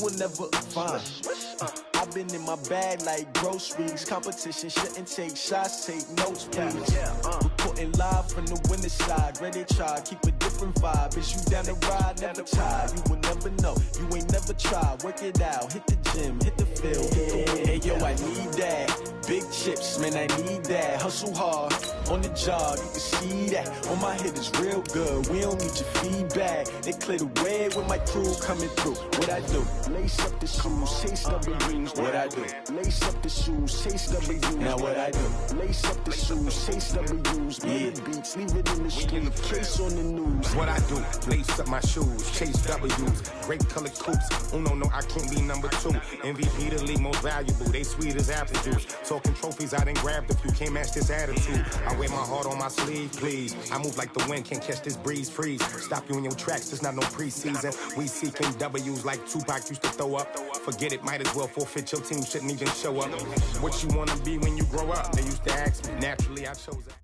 will never find. I've been in my bag like groceries. Competition shouldn't take shots, take notes, please. Reporting live from the winning side. Ready to try, keep a different vibe. Is you down the ride, never tired. You will never know, you ain't never tried. Work it out, hit the gym, hit the field, hit the win. Hey yo, I need that. Big chips, man, I need that. Hustle hard, on the job, you can see that. On my head is real good, we don't need your feedback. They clear the way with my crew coming through. What I do? Lace up the shoes, chase W's. What I do? Lace up the shoes, chase W's. Now what I do? Lace up the shoes, chase W's. Million beats, leave it in the street, case on the news. What I do? Lace up my shoes, chase W's. Great colored coops. Oh no, I can't be number 2. MVP the league most valuable. They sweet as apple juice. Talking trophies, I done grabbed a few. Can't match this attitude. I wear my heart on my sleeve, please. I move like the wind, can't catch this breeze. Freeze. Stop you in your tracks. There's not no preseason. We seeking W's like Tupac used to throw up. Forget it, might as well forfeit. Your team shouldn't even show up. What you wanna be when you grow up? They used to ask me. Naturally, I chose that.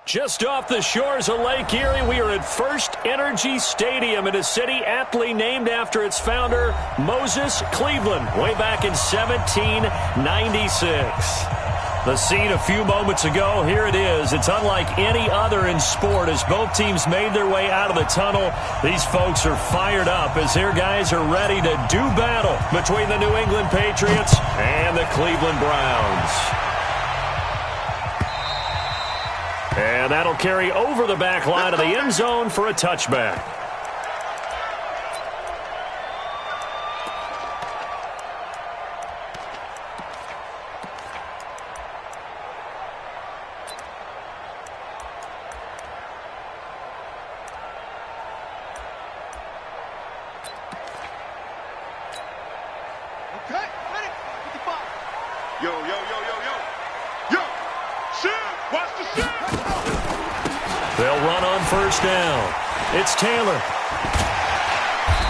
Just off the shores of Lake Erie, we are at First Energy Stadium in a city aptly named after its founder, Moses Cleveland, way back in 1796. The scene a few moments ago, here it is. It's unlike any other in sport as both teams made their way out of the tunnel. These folks are fired up as their guys are ready to do battle between the New England Patriots and the Cleveland Browns. And that'll carry over the back line of the end zone for a touchback. They'll run on first down. It's Taylor.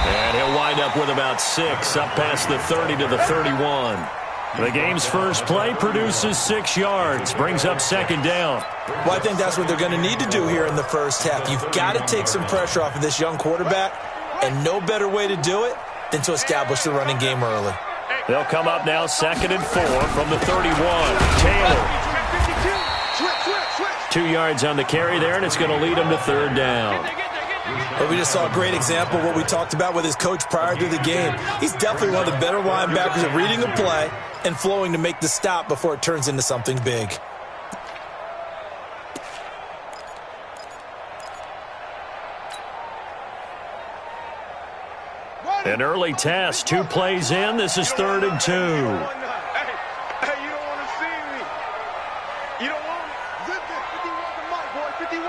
And he'll wind up with about 6 up past the 30 to the 31. The game's first play produces 6 yards, brings up second down. Well, I think that's what they're going to need to do here in the first half. You've got to take some pressure off of this young quarterback, and no better way to do it than to establish the running game early. They'll come up now 2nd and 4 from the 31. Taylor. 2 yards on the carry there, and it's going to lead him to third down. Well, we just saw a great example of what we talked about with his coach prior to the game. He's definitely one of the better linebackers at reading a play and flowing to make the stop before it turns into something big. An early test, 2 plays in. This is 3rd and 2. Hey, you don't want to see me. You don't want me. Zip it. 51 the mic, boy. 51.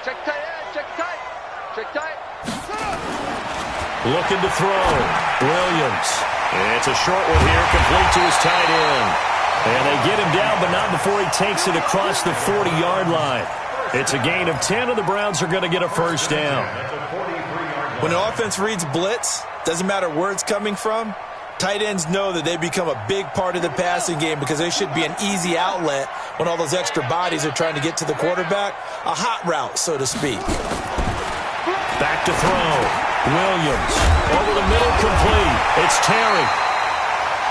Check tight, check tight. Check tight. Looking to throw. Williams. It's a short one here, complete to his tight end. And they get him down, but not before he takes it across the 40-yard line. It's a gain of 10, and the Browns are going to get a first down. When an offense reads blitz, doesn't matter where it's coming from, tight ends know that they become a big part of the passing game because they should be an easy outlet when all those extra bodies are trying to get to the quarterback. A hot route, so to speak. Back to throw. Williams. Over the middle, complete. It's Terry.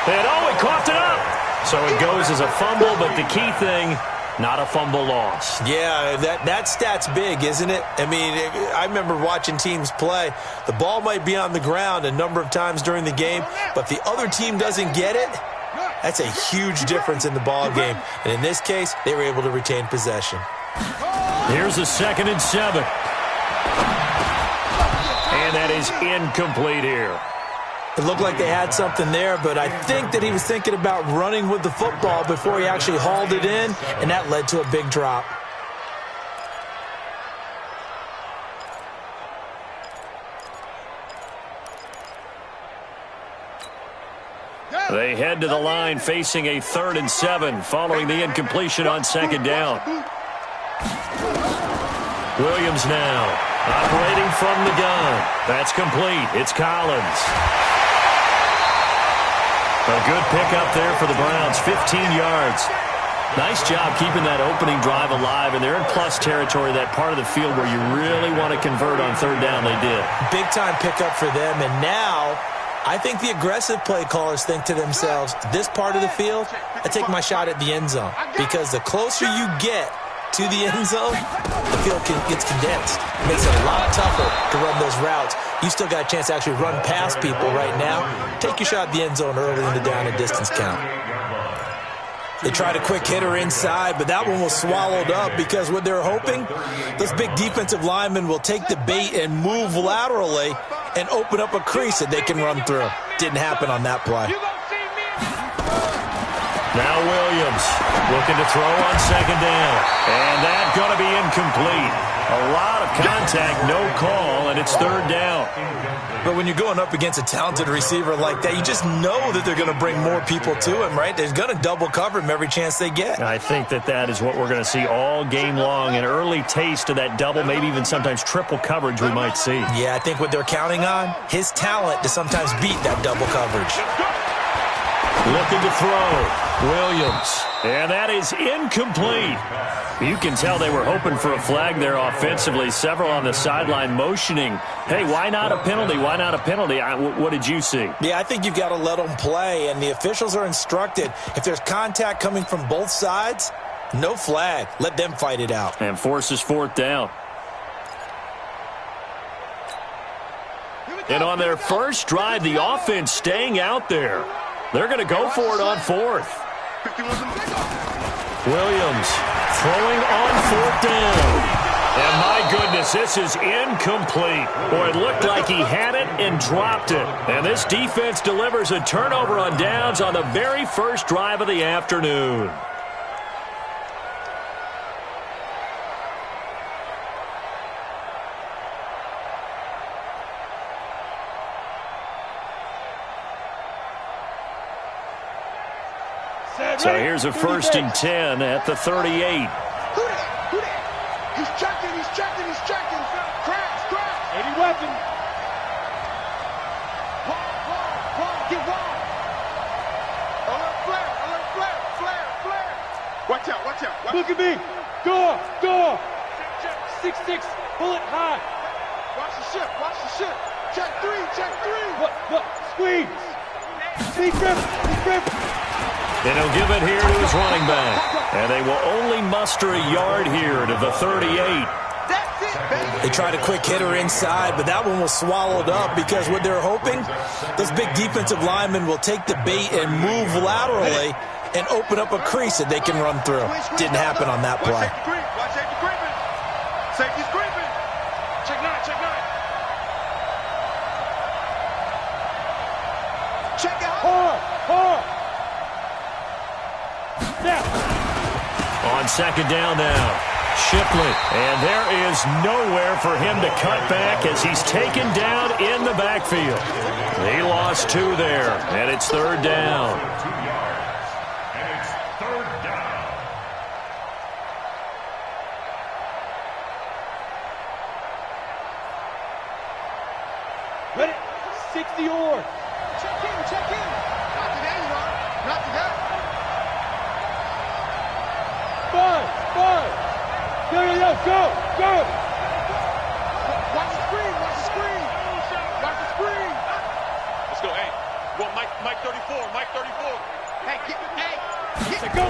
And he coughed it up. So it goes as a fumble, but the key thing, not a fumble loss. Yeah, that stat's big, isn't it? I mean, I remember watching teams play. The ball might be on the ground a number of times during the game, but the other team doesn't get it. That's a huge difference in the ball game. And in this case, they were able to retain possession. Here's a 2nd and 7. And that is incomplete here. It looked like they had something there, but I think that he was thinking about running with the football before he actually hauled it in, and that led to a big drop. They head to the line facing a 3rd and 7 following the incompletion on 2nd down. Williams now operating from the gun. That's complete. It's Collins. A good pickup there for the Browns, 15 yards. Nice job keeping that opening drive alive, and they're in plus territory, that part of the field where you really want to convert on third down. They did. Big-time pickup for them, and now I think the aggressive play callers think to themselves, this part of the field, I take my shot at the end zone, because the closer you get to the end zone, the field gets condensed. It makes it a lot tougher to run those routes. You still got a chance to actually run past people right now. Take your shot at the end zone early in the down and distance count. They tried a quick hitter inside, but that one was swallowed up because what they're hoping, those big defensive linemen will take the bait and move laterally and open up a crease that they can run through. Didn't happen on that play. Now Williams looking to throw on second down. And that's going to be incomplete. A lot of contact, no call, and it's third down. But when you're going up against a talented receiver like that, you just know that they're going to bring more people to him, right? They're going to double cover him every chance they get. I think that is what we're going to see all game long. An early taste of that double, maybe even sometimes triple coverage we might see. Yeah, I think what they're counting on, his talent to sometimes beat that double coverage. Looking to throw, Williams. And that is incomplete. You can tell they were hoping for a flag there offensively. Several on the sideline motioning. Hey, why not a penalty? Why not a penalty? What did you see? Yeah, I think you've got to let them play, and the officials are instructed. If there's contact coming from both sides, no flag. Let them fight it out. And forces fourth down. And on their first drive, the offense staying out there. They're going to go for it on fourth. Williams throwing on fourth down. And my goodness, this is incomplete. Boy, it looked like he had it and dropped it. And this defense delivers a turnover on downs on the very first drive of the afternoon. So here's a 1st and 10 at the 38. Who that? He's checking. Crash. 80 weapon. Wrong. Get wrong. Flare. Watch out. Look at me. Door. 6'6", bullet high. Watch the ship. Check three. What? Squeeze. He's grip. And he'll give it here to his running back. And they will only muster a yard here to the 38. That's it, baby. They tried a quick hitter inside, but that one was swallowed up because what they're hoping, those big defensive linemen will take the bait and move laterally and open up a crease that they can run through. Didn't happen on that play. Watch safety creeping. Safety's creeping. Check nine. Check out. Hard. On second down now, Shipley. And there is nowhere for him to cut back as he's taken down in the backfield. He lost 2 there, and it's third down. Ready? 60 yards. Check in. Not today. Buzz. Go. Watch the screen. Let's go. Hey, well, Mike 34. Hey, get go.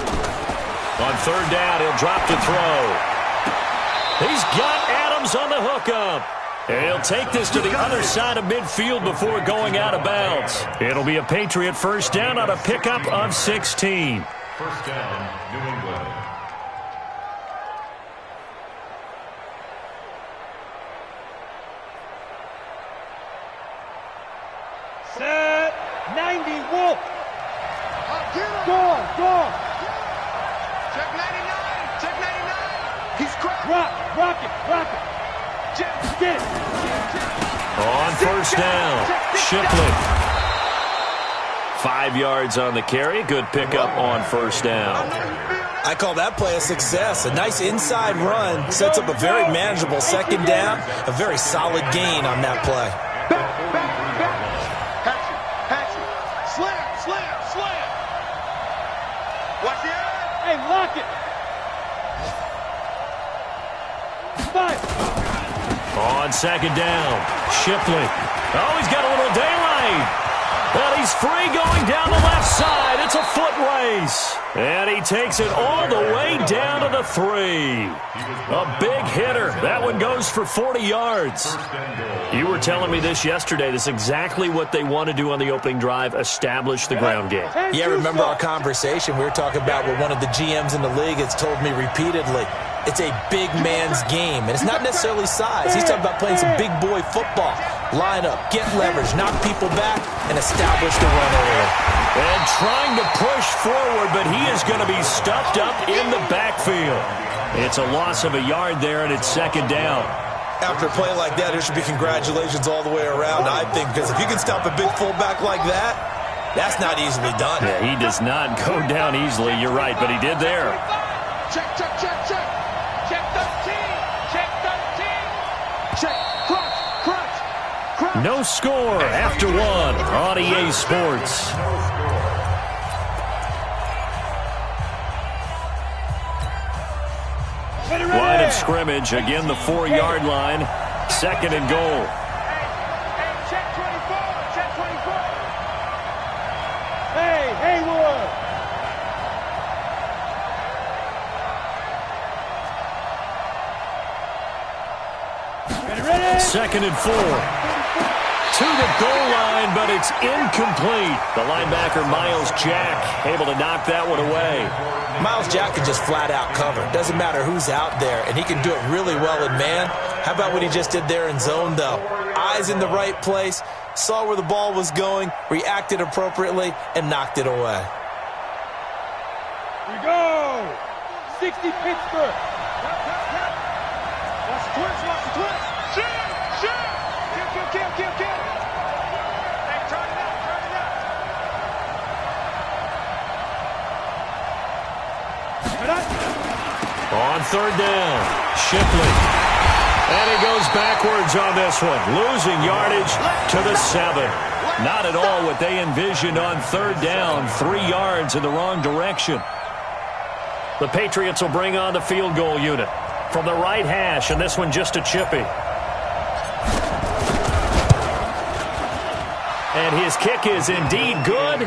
On third down, he'll drop to throw. He's got Adams on the hookup. And he'll take this to the other side of midfield before going out of bounds. It'll be a Patriot first down on a pickup of 16. First down, New England. Set 90, Wolf. Go. Check 99. He's cracked. Rock it. Get it. On first down, Shipley. 5 yards on the carry. Good pickup on first down. I call that play a success. A nice inside run sets up a very manageable second down. A very solid gain on that play. Back. Patch it. Slam. Watch the eye. Hey, lock it. On second down, Shipley. Oh, he's got a little daylight. And he's free going down the left side. It's a foot race. And he takes it all the way down to the 3. A big hitter. That one goes for 40 yards. You were telling me this yesterday. This is exactly what they want to do on the opening drive, establish the ground game. Yeah, remember our conversation? We were talking about what one of the GMs in the league has told me repeatedly. It's a big man's game, and it's not necessarily size. He's talking about playing some big boy football. Line up, get leverage, knock people back, and establish the run early. And trying to push forward, but he is going to be stuffed up in the backfield. It's a loss of a yard there, and it's second down. After a play like that, there should be congratulations all the way around, I think, because if you can stop a big fullback like that, that's not easily done. Yeah, he does not go down easily. You're right, but he did there. Check, check, check, check. Check 13. Check 13. Check. Crunch, crunch, crunch. No score after one on EA Sports. Line of scrimmage, again the 4-yard line. Second and goal. Hey, check 24. Check 24. Hey, Haywood. Second and 4. To the goal line, but it's incomplete. The linebacker, Miles Jack, able to knock that one away. Miles Jack can just flat out cover. Doesn't matter who's out there, and he can do it really well in man. How about what he just did there in zone, though? Eyes in the right place, saw where the ball was going, reacted appropriately, and knocked it away. We go. 60 Pittsburgh. Watch the twist, watch the twist. Shoot, shoot. Kill, kill, kill, kill, kill. Hey, turn it out, turn it out. On third down, Shipley. And he goes backwards on this one, losing yardage to the 7. Not at all what they envisioned on third down, 3 yards in the wrong direction. The Patriots will bring on the field goal unit from the right hash, and this one just a chippy. And his kick is indeed good,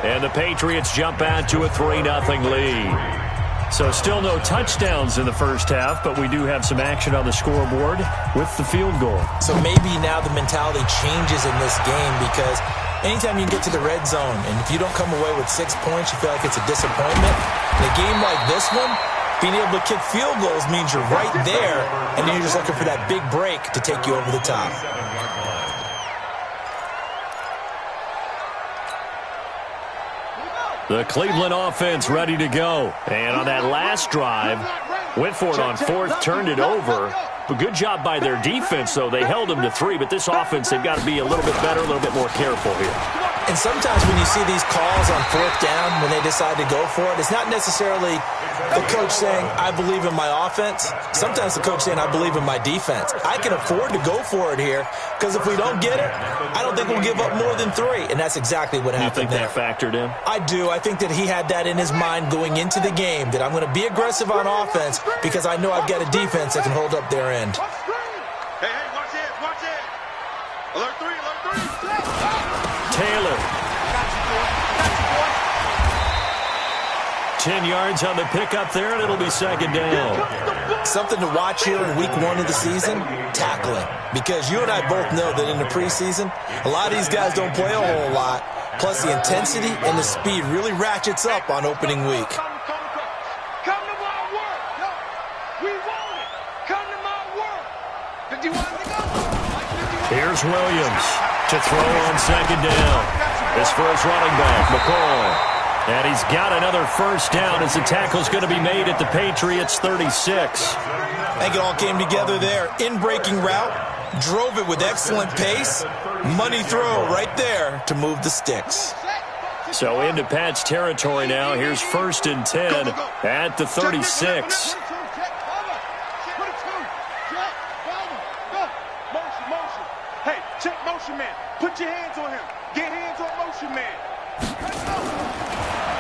and the Patriots jump out to a 3-0 lead. So still no touchdowns in the first half, but we do have some action on the scoreboard with the field goal. So maybe now the mentality changes in this game, because anytime you get to the red zone and if you don't come away with 6 points, you feel like it's a disappointment. In a game like this one, being able to kick field goals means you're right there, and then you're just looking for that big break to take you over the top. The Cleveland offense ready to go. And on that last drive, went for it on fourth, turned it over. But good job by their defense, though. They held them to 3, but this offense, they've got to be a little bit better, a little bit more careful here. And sometimes when you see these calls on fourth down, when they decide to go for it, it's not necessarily the coach saying, I believe in my offense. Sometimes the coach saying, I believe in my defense. I can afford to go for it here, because if we don't get it, I don't think we'll give up more than 3. And that's exactly what happened there. You think that factored in? I do. I think that he had that in his mind going into the game, that I'm going to be aggressive on offense because I know I've got a defense that can hold up their end. Hey, watch it, watch it. Alert 3, alert 3. Taylor. 10 yards on the pickup there, and it'll be second down. Something to watch here in week 1 of the season, tackling. Because you and I both know that in the preseason, a lot of these guys don't play a whole lot. Plus, the intensity and the speed really ratchets up on opening week. Come to my work. We want it. Come to my work. 51 to go. Here's Williams to throw on second down. His first running back, McCoy. And he's got another first down as the tackle's going to be made at the Patriots' 36. I think it all came together there. In-breaking route, drove it with excellent pace. Money throw right there to move the sticks. So into Pat's territory now. Here's first and 10 at the 36. Hey, check motion man. Put your hands on him. Get hands on motion man.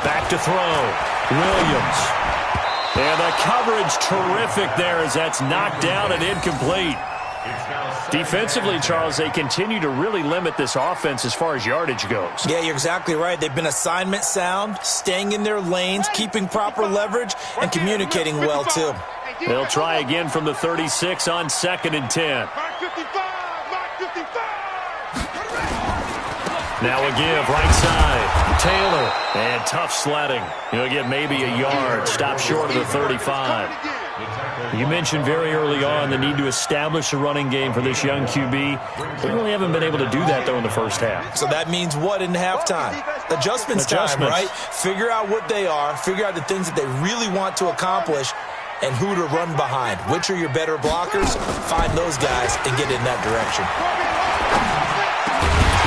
Back to throw. Williams. And the coverage terrific there as that's knocked down and incomplete. Defensively, Charles, they continue to really limit this offense as far as yardage goes. Yeah, you're exactly right. They've been assignment sound, staying in their lanes, keeping proper leverage, and communicating well, too. They'll try again from the 36 on 2nd and 10. Now a give, right side. Taylor. And tough sledding. He'll get maybe a yard. Stop short of the 35. You mentioned very early on the need to establish a running game for this young QB. They really haven't been able to do that, though, in the first half. So that means what in halftime? Adjustments time, right? Figure out what they are. Figure out the things that they really want to accomplish and who to run behind. Which are your better blockers? Find those guys and get in that direction.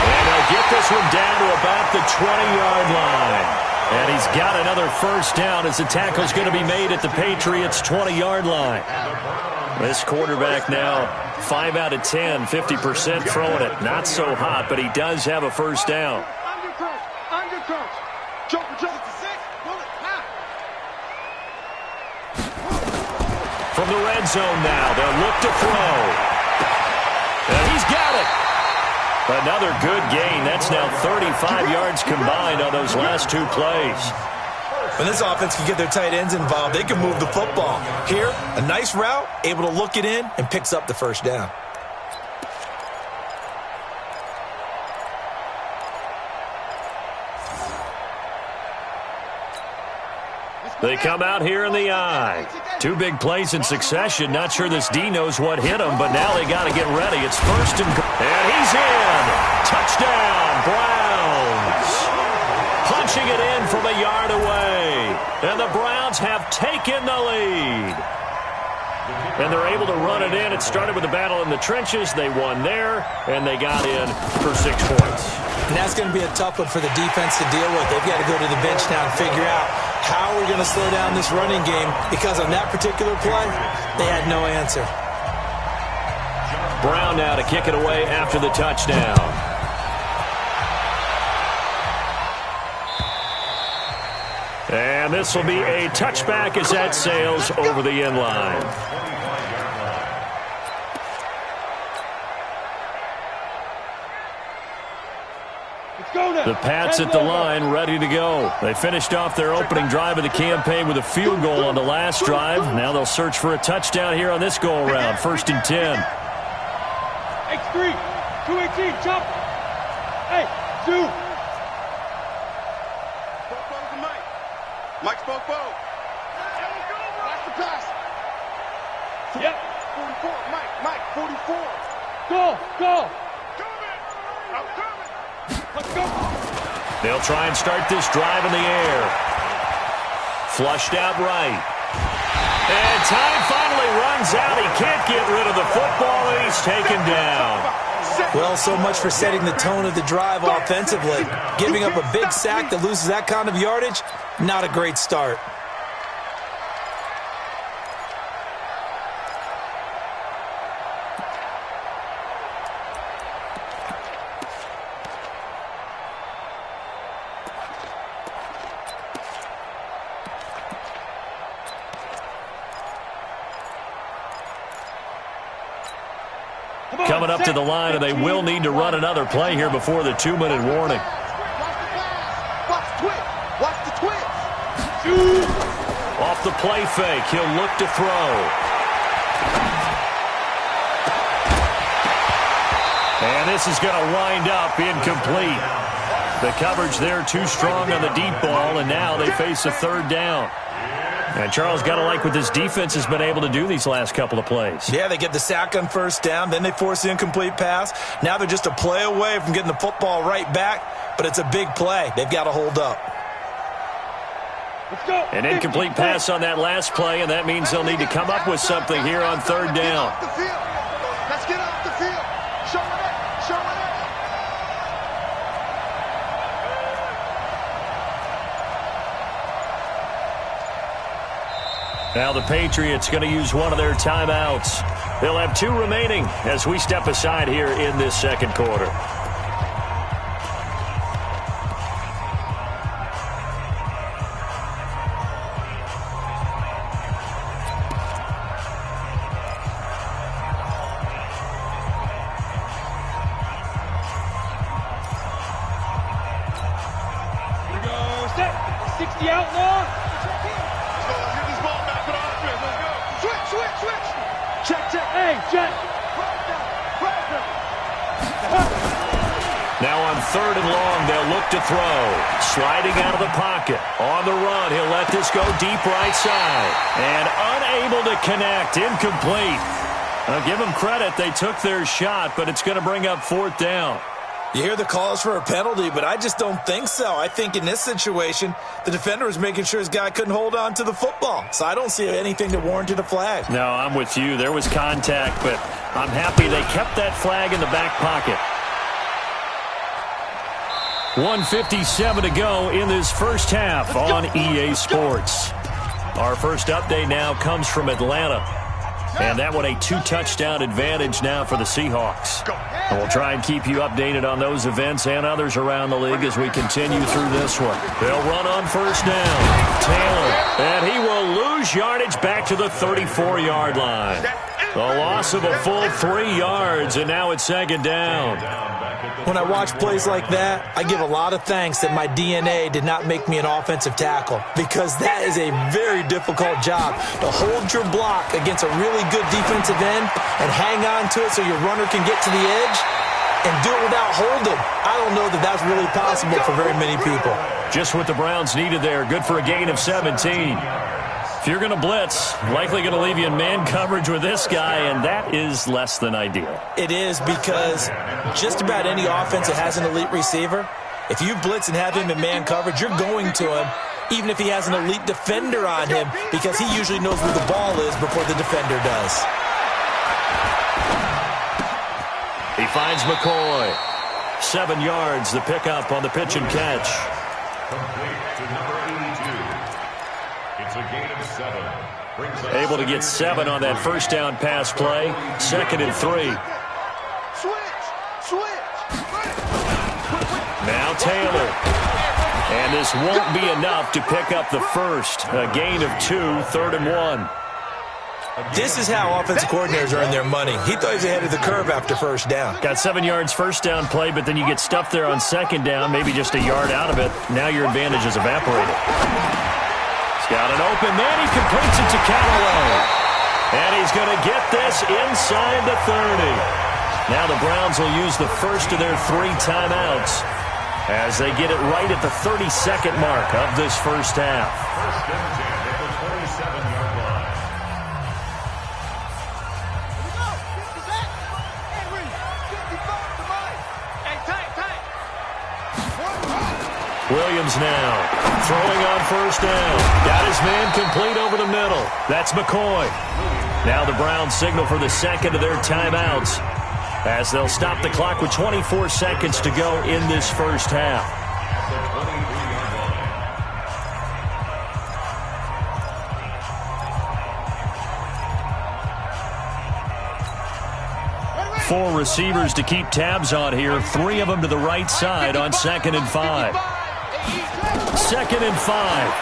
And they'll get this one down to about the 20-yard line. And he's got another first down as the tackle's going to be made at the Patriots' 20-yard line. This quarterback now 5 out of 10, 50% throwing it. Not so hot, but he does have a first down. From the red zone now, they'll look to throw. And he's got it. Another good gain. That's now 35 yards combined on those last 2 plays. When this offense can get their tight ends involved, they can move the football. Here, a nice route, able to look it in, and picks up the first down. They come out here in the I. 2 big plays in succession. Not sure this D knows what hit him, but now they got to get ready. It's first and he's in. Touchdown, Browns. Punching it in from a yard away. And the Browns have taken the lead. And they're able to run it in. It started with a battle in the trenches. They won there, and they got in for 6 points. And that's going to be a tough one for the defense to deal with. They've got to go to the bench now and figure out how we're going to slow down this running game, because on that particular play, they had no answer. Brown now to kick it away after the touchdown. And this will be a touchback as that sails over the end line. The Pats at the line, ready to go. They finished off their opening drive of the campaign with a field goal on the last drive. Now they'll search for a touchdown here on this go-around. 1st and 10. X3, 218, jump. Hey, 2. Bobo to Mike. Mike's Bobo. Watch the pass. Yep. 44, Mike, 44. Go. Let's go. They'll try and start this drive in the air. Flushed out right. And time finally runs out. He can't get rid of the football, and he's taken down. Well, so much for setting the tone of the drive offensively. Giving up a big sack that loses that kind of yardage, not a great start. Coming up to the line, and they will need to run another play here before the 2-minute warning. Watch the twitch. Off the play fake, he'll look to throw. And this is going to wind up incomplete. The coverage there too strong on the deep ball, and now they face a 3rd down. And Charles, got to like what this defense has been able to do these last couple of plays. Yeah, they get the sack on 1st down, then they force the incomplete pass. Now they're just a play away from getting the football right back, but it's a big play. They've got to hold up. Let's go. An incomplete pass on that last play, and that means they'll need to come up with something here on 3rd down. Let's get off the field. Show it. Now the Patriots going to use one of their timeouts. They'll have 2 remaining as we step aside here in this 2nd quarter. the outlaw. Let's get this ball back for the offense. Let's go. Switch. Check. Hey, check. Now on 3rd and long, they'll look to throw. Sliding out of the pocket. On the run, he'll let this go deep right side. And unable to connect. Incomplete. I'll give them credit. They took their shot, but it's going to bring up 4th down. You hear the calls for a penalty, but I just don't think so. I think in this situation, the defender was making sure his guy couldn't hold on to the football. So I don't see anything that warranted a flag. No, I'm with you. There was contact, but I'm happy they kept that flag in the back pocket. 1:57 to go in this first half on EA Sports. Our first update now comes from Atlanta. And that one a 2-touchdown advantage now for the Seahawks. And we'll try and keep you updated on those events and others around the league as we continue through this one. They'll run on 1st down. Taylor. And he will lose yardage back to the 34-yard line. The loss of a full 3 yards, and now it's 2nd down. When I watch plays like that, I give a lot of thanks that my DNA did not make me an offensive tackle, because that is a very difficult job, to hold your block against a really good defensive end and hang on to it so your runner can get to the edge and do it without holding. I don't know that that's really possible for very many people. Just what the Browns needed there. Good for a gain of 17. If you're going to blitz, likely going to leave you in man coverage with this guy, and that is less than ideal. It is, because just about any offense that has an elite receiver, if you blitz and have him in man coverage, you're going to him, even if he has an elite defender on him, because he usually knows where the ball is before the defender does. He finds McCoy. 7 yards, the pickup on the pitch and catch. Complete to number 82. It's a gain of 7. Able to get 7 on that first down pass play. 2nd and 3. Switch. Now Taylor. And this won't be enough to pick up the first. A gain of 2, 3rd and 1. This is how offensive coordinators earn their money. He thought he was ahead of the curve after first down. Got 7 yards first down play, but then you get stuffed there on 2nd down, maybe just a yard out of it. Now your advantage is evaporated. He's got an open man. He completes it to Callaway. And he's going to get this inside the 30. Now the Browns will use the first of their 3 timeouts as they get it right at the 32nd mark of this first half. First and 10 at the 27-yard line. Williams now throwing on first down. Got his man complete over the middle. That's McCoy. Now the Browns signal for the second of their timeouts as they'll stop the clock with 24 seconds to go in this first half. The 23-yard line. 4 receivers to keep tabs on here. 3 of them to the right side on 2nd and 5. 2nd and 5.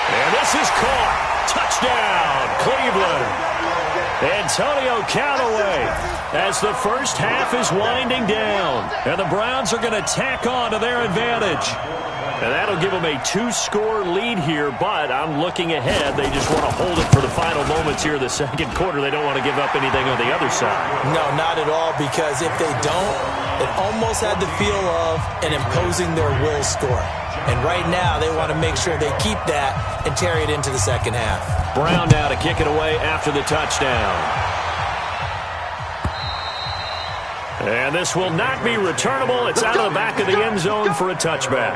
And this is caught. Touchdown, Cleveland. Antonio Callaway as the first half is winding down. And the Browns are going to tack on to their advantage. And that'll give them a 2-score lead here, but I'm looking ahead. They just want to hold it for the final moments here in the second quarter. They don't want to give up anything on the other side. No, not at all, because if they don't, it almost had the feel of an imposing their will score. And right now, they want to make sure they keep that and carry it into the second half. Brown now to kick it away after the touchdown. And this will not be returnable. It's out of the back of the end zone for a touchback.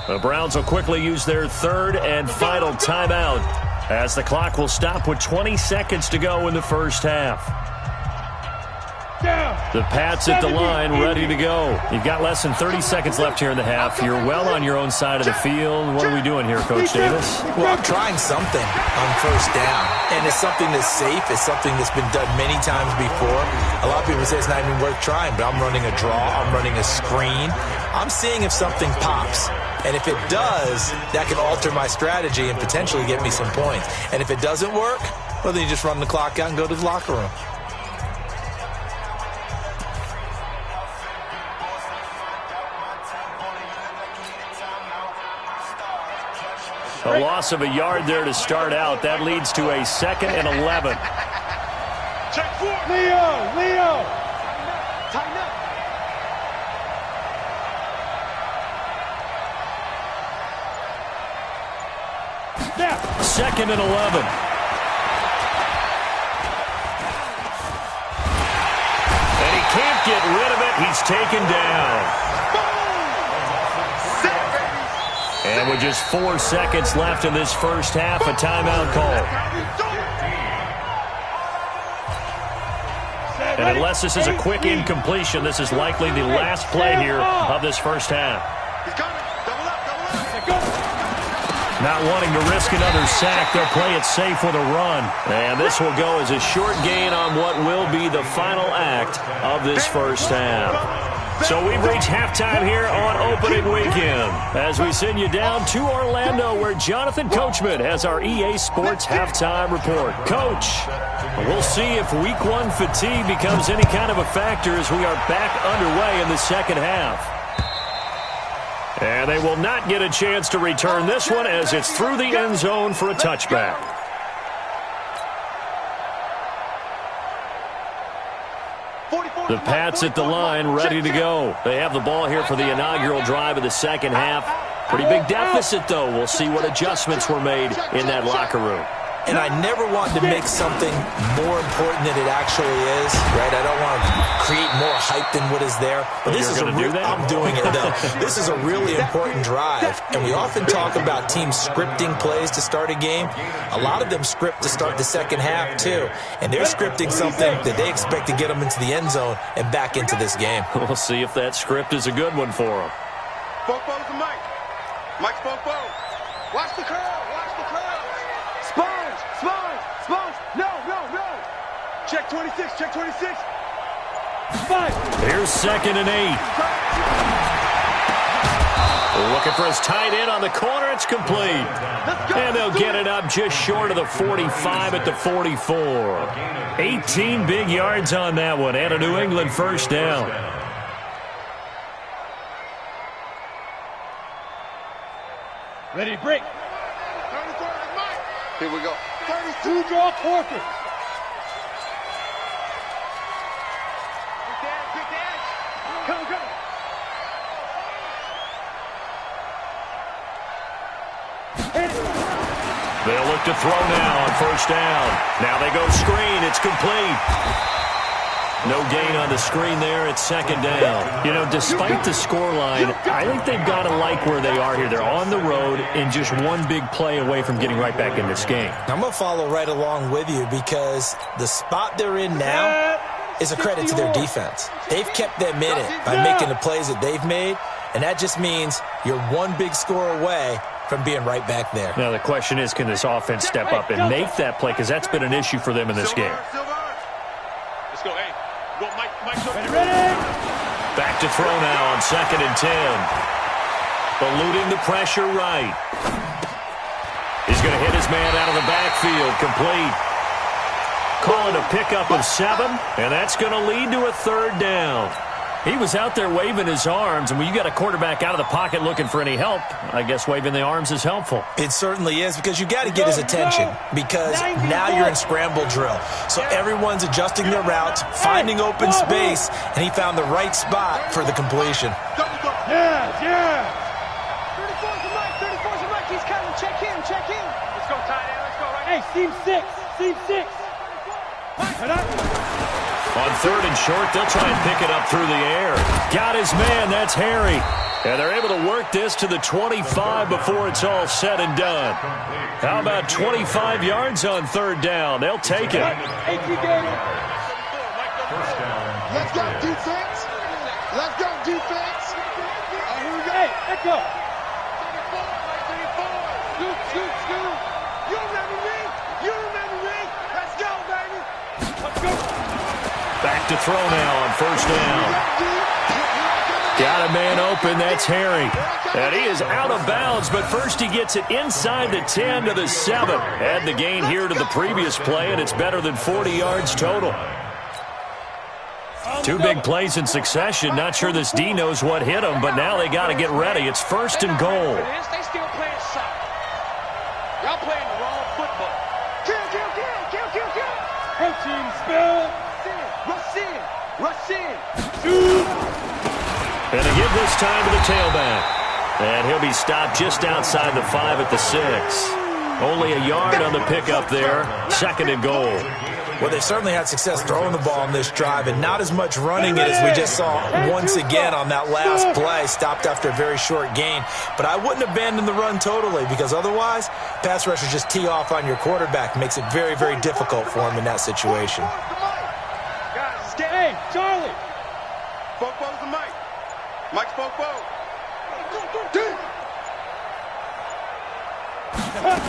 The Browns will quickly use their 3rd and final timeout as the clock will stop with 20 seconds to go in the first half. The Pats at the line, ready to go. You've got less than 30 seconds left here in the half. You're well on your own side of the field. What are we doing here, Coach Davis? Well, I'm trying something on first down, and it's something that's safe. It's something that's been done many times before. A lot of people say it's not even worth trying, but I'm running a draw. I'm running a screen. I'm seeing if something pops. And if it does, that can alter my strategy and potentially get me some points. And if it doesn't work, well, then you just run the clock out and go to the locker room. A loss of a yard there to start out. That leads to a 2nd and 11. Check 4. Leo! Tighten up. Snap! 2nd and 11. And he can't get rid of it. He's taken down. And with just 4 seconds left in this first half, a timeout call. And unless this is a quick incompletion, this is likely the last play here of this first half. Not wanting to risk another sack, they'll play it safe with a run. And this will go as a short gain on what will be the final act of this first half. So we've reached halftime here on opening weekend as we send you down to Orlando where Jonathan Coachman has our EA Sports halftime report. Coach, we'll see if week 1 fatigue becomes any kind of a factor as we are back underway in the second half. And they will not get a chance to return this one as it's through the end zone for a touchback. The Pats at the line, ready to go. They have the ball here for the inaugural drive of the second half. Pretty big deficit, though. We'll see what adjustments were made in that locker room. And I never want to make something more important than it actually is, right? I don't want to create more hype than what is there. But this is I'm doing it, though. This is a really important drive. And we often talk about teams scripting plays to start a game. A lot of them script to start the second half, too. And they're scripting something that they expect to get them into the end zone and back into this game. We'll see if that script is a good one for them. Fofo's the Mike. Mike's Fofo. Watch the curl. Watch the curl. Sponge. No. Check 26. Check 26. 5. Here's 2nd and 8. Looking for his tight end on the corner. It's complete. And they'll get it up just short of the 45 at the 44. 18 big yards on that one and a New England first down. Ready to break. Here we go. 32 draw forfeit. Quick dash. Come. They'll look to throw now on first down. Now they go screen. It's complete. No gain on the screen there. It's 2nd down. You know, despite the scoreline, I think they've got to like where they are here. They're on the road and just one big play away from getting right back in this game. I'm going to follow right along with you because the spot they're in now is a credit to their defense. They've kept them in it by making the plays that they've made, and that just means you're one big score away from being right back there. Now the question is, can this offense step up and make that play? Because that's been an issue for them in this game. Let's go, hey. Go, Mike. Ready? Back to throw now on 2nd and 10. Eluding the pressure right. He's going to hit his man out of the backfield. Complete. Call it a pickup of 7, and that's going to lead to a 3rd down. He was out there waving his arms, and when you got a quarterback out of the pocket looking for any help, I guess waving the arms is helpful. It certainly is because you got to get his attention because now you're in scramble drill. So everyone's adjusting their routes, finding open space, and he found the right spot for the completion. Yeah. 34's the Mike. He's coming. Check in. Let's go, tight end. Let's go right. Hey, seam 6. On 3rd and short, they'll try and pick it up through the air. Got his man. That's Harry. And they're able to work this to the 25 before it's all said and done. How about 25 yards on 3rd down? They'll take it. First down. Let's go, defense. Here we go. Hey, echo. Scoot. You remember me? Let's go, baby. Let's go. Back to throw now on first down. Got a man open. That's Harry. And he is out of bounds, but first he gets it inside the 10 to the 7. Add the gain here to the previous play, and it's better than 40 yards total. Two big plays in succession. Not sure this D knows what hit him, but now they got to get ready. It's first and goal. They still playing soccer. Y'all playing the wrong football. Kill. Protein spell. Rush in. And they give this time to the tailback. And he'll be stopped just outside the 5 at the 6. Only a yard on the pickup there. Second and goal. Well, they certainly had success throwing the ball on this drive, and not as much running it as we just saw once again on that last play. Stopped after a very short gain. But I wouldn't abandon the run totally, because otherwise, pass rushers just tee off on your quarterback. Makes it very, very difficult for him in that situation. Hey, Charlie. Football's the mic. Mike's football.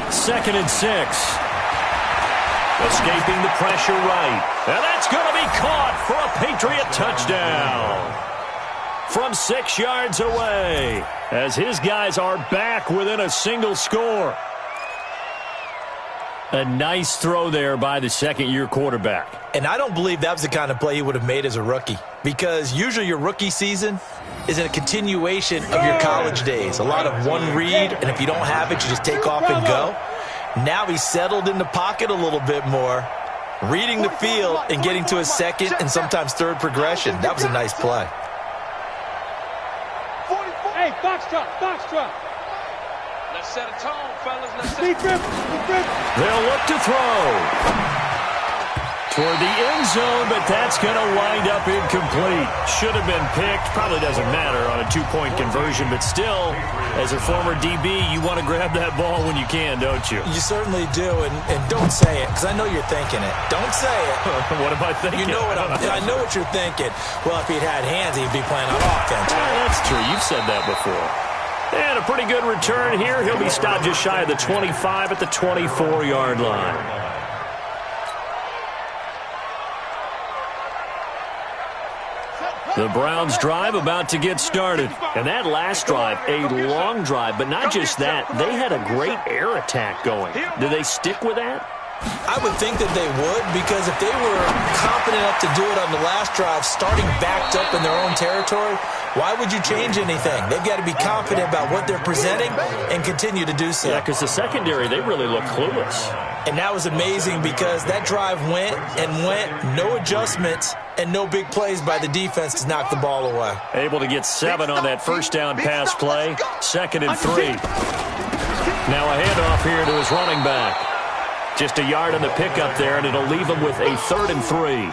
Second and 6. Escaping the pressure right. And that's going to be caught for a Patriot touchdown. From 6 yards away, as his guys are back within a single score. A nice throw there by the second-year quarterback. And I don't believe that was the kind of play he would have made as a rookie, because usually your rookie season is a continuation of your college days. A lot of one read, and if you don't have it, you just take off and go. Now he's settled in the pocket a little bit more, reading the field and getting to his second and sometimes third progression. That was a nice play. Hey, box drop. Let's set a tone, fellas. They'll look to throw toward the end zone, but that's going to wind up incomplete. Should have been picked. Probably doesn't matter on a two-point conversion, but still, as a former DB, you want to grab that ball when you can, don't you? You certainly do, and don't say it, because I know you're thinking it. Don't say it. What am I thinking? You know what I know what you're thinking. Well, if he'd had hands, he'd be playing on offense. That's true. You've said that before. And a pretty good return here. He'll be stopped just shy of the 25 at the 24-yard line. The Browns drive about to get started. And that last drive, a long drive, but not just that. They had a great air attack going. Do they stick with that? I would think that they would, because if they were confident enough to do it on the last drive, starting backed up in their own territory, why would you change anything? They've got to be confident about what they're presenting and continue to do so. Yeah, because the secondary, they really look clueless. And that was amazing, because that drive went, no adjustments, and no big plays by the defense to knock the ball away. Able to get 7 on that first down pass play. Second and 3. Now a handoff here to his running back. Just a yard on the pickup there, and it'll leave him with a 3rd and 3.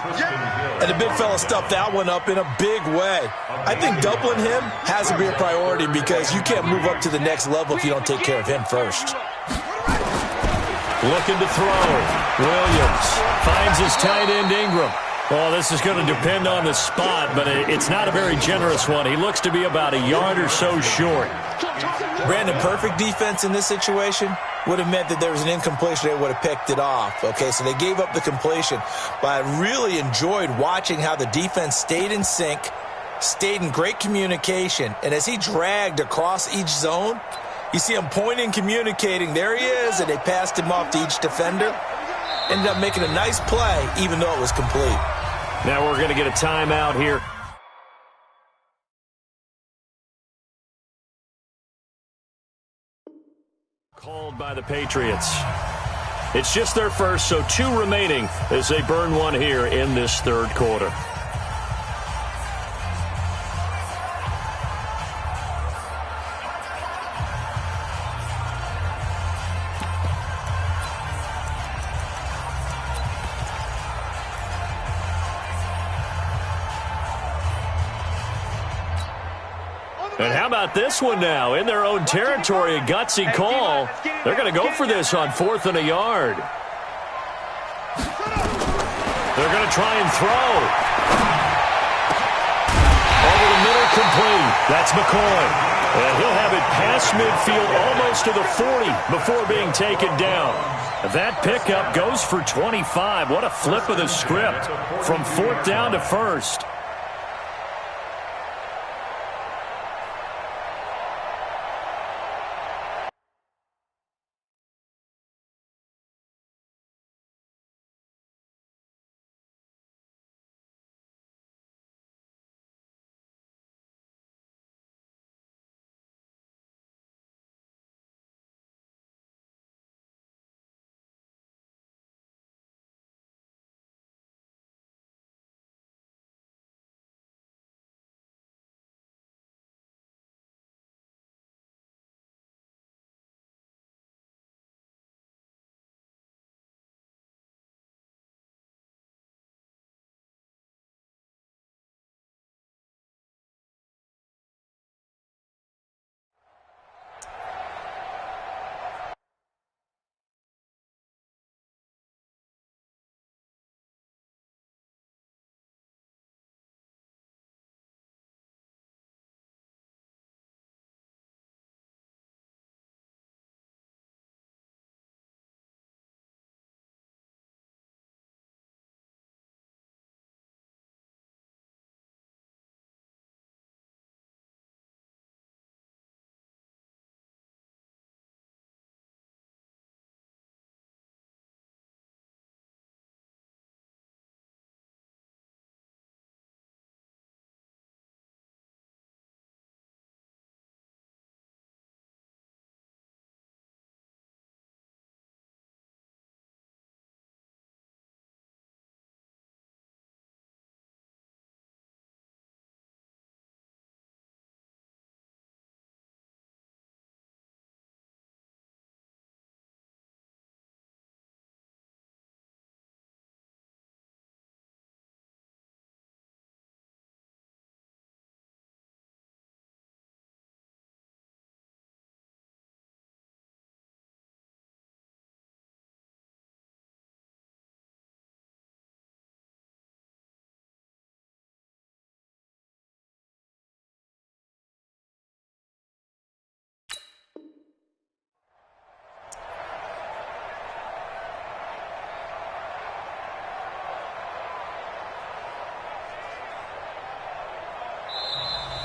And the big fella stuffed that one up in a big way. I think doubling him has to be a priority, because you can't move up to the next level if you don't take care of him first. Looking to throw. Williams finds his tight end Ingram. Well, this is going to depend on the spot, but it's not a very generous one. He looks to be about a yard or so short. Brandon, perfect defense in this situation would have meant that there was an incompletion. They would have picked it off. Okay, so they gave up the completion. But I really enjoyed watching how the defense stayed in sync, stayed in great communication, and as he dragged across each zone, you see him pointing, communicating. There he is, and they passed him off to each defender. Ended up making a nice play, even though it was complete. Now we're going to get a timeout here. Called by the Patriots. It's just their first, so 2 remaining as they burn one here in this third quarter. And how about this one now? In their own territory, a gutsy call. They're going to go for this on 4th and a yard. They're going to try and throw. Over the middle, complete. That's McCoy. And he'll have it past midfield almost to the 40 before being taken down. That pickup goes for 25. What a flip of the script from 4th down to 1st.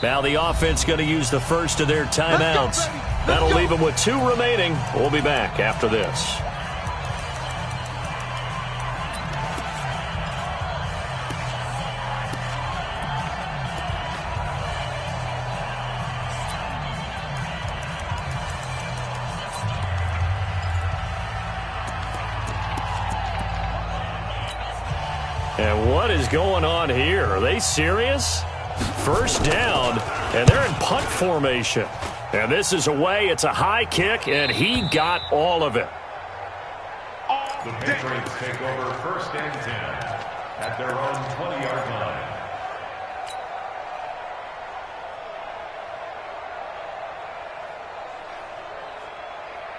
Now the offense going to use the first of their timeouts. That'll leave them with 2 remaining. We'll be back after this. And what is going on here? Are they serious? First down, and they're in punt formation. And this is away. It's a high kick, and he got all of it. The Patriots take over 1st and 10 at their own 20-yard line.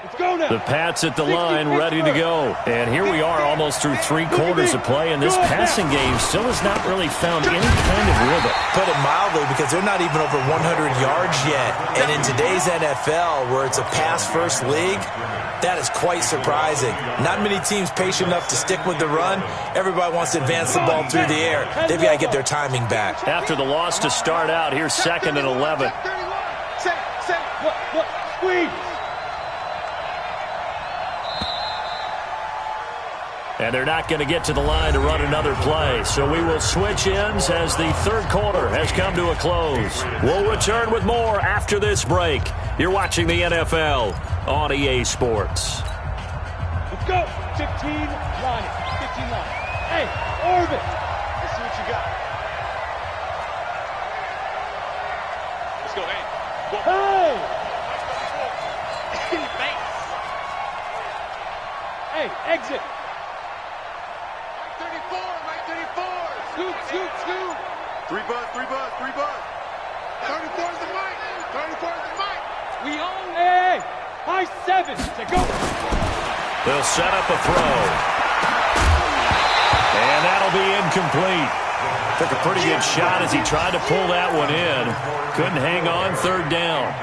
Let's go now. The Pats at the line, ready to go. And here we are almost through 3 quarters of play, and this passing game still has not really found any kind of rhythm. Put it mildly, because they're not even over 100 yards yet. And in today's NFL, where it's a pass-first league, that is quite surprising. Not many teams patient enough to stick with the run. Everybody wants to advance the ball through the air. They've got to get their timing back. After the loss to start out, here's 2nd and 11. Squeeze. And they're not going to get to the line to run another play. So we will switch ends as the 3rd quarter has come to a close. We'll return with more after this break. You're watching the NFL on EA Sports. Let's go. 15 line. 15 line. Hey, Orvin. Let's see what you got. Let's go. Hey. Go. Hey. Hey, exit. Scoot. 3 buzz. 34 is the mic. 34 is the mic. We own. Hey, high 7. To go. They'll set up a throw. And that'll be incomplete. Took a pretty good shot as he tried to pull that one in. Couldn't hang on, 3rd down.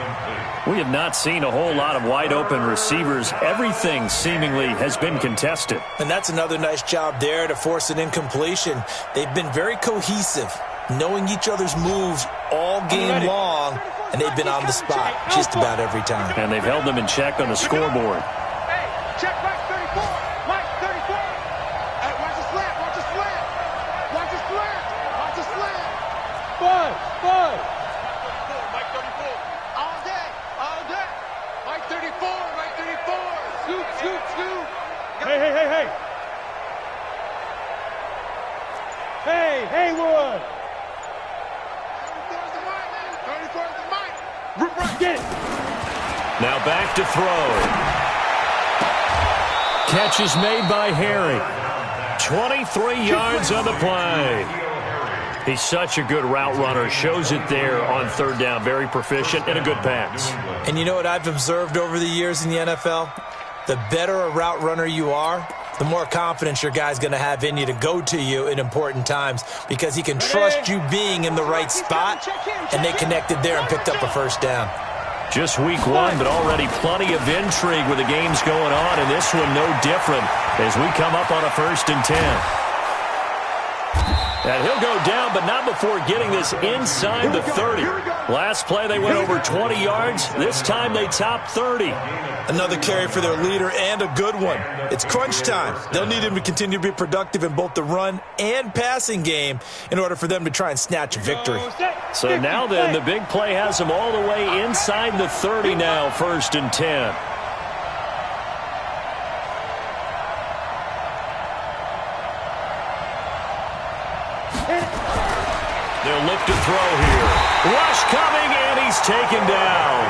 We have not seen a whole lot of wide-open receivers. Everything seemingly has been contested. And that's another nice job there to force an incompletion. They've been very cohesive, knowing each other's moves all game long, and they've been on the spot just about every time. And they've held them in check on the scoreboard. Hey, check Mike 34. Mike 34. Hey, watch the slant. Watch the slant. Watch the slant. Watch the slant. Buzz. Mike 34. All day. Mike 34. Mike 34. Scoot. Hey. Hey, Haywood. 34 is the mic. 34 is the mic. Right. Get it. Now back to throw. Catch is made by Harry. 23 yards on the play. He's such a good route runner. Shows it there on 3rd down. Very proficient and a good pass. And you know what I've observed over the years in the NFL? The better a route runner you are, the more confidence your guy's going to have in you to go to you in important times, because he can trust you being in the right spot, and they connected there and picked up a 1st down. Just week 1, but already plenty of intrigue with the games going on, and this one no different as we come up on a 1st and 10. And he'll go down, but not before getting this inside the 30. Last play, they went over 20 yards. This time, they topped 30. Another carry for their leader, and a good one. It's crunch time. They'll need him to continue to be productive in both the run and passing game in order for them to try and snatch a victory. So now then, the big play has them all the way inside the 30 now, 1st and 10. They'll look to throw here. Rush coming, and he's taken down.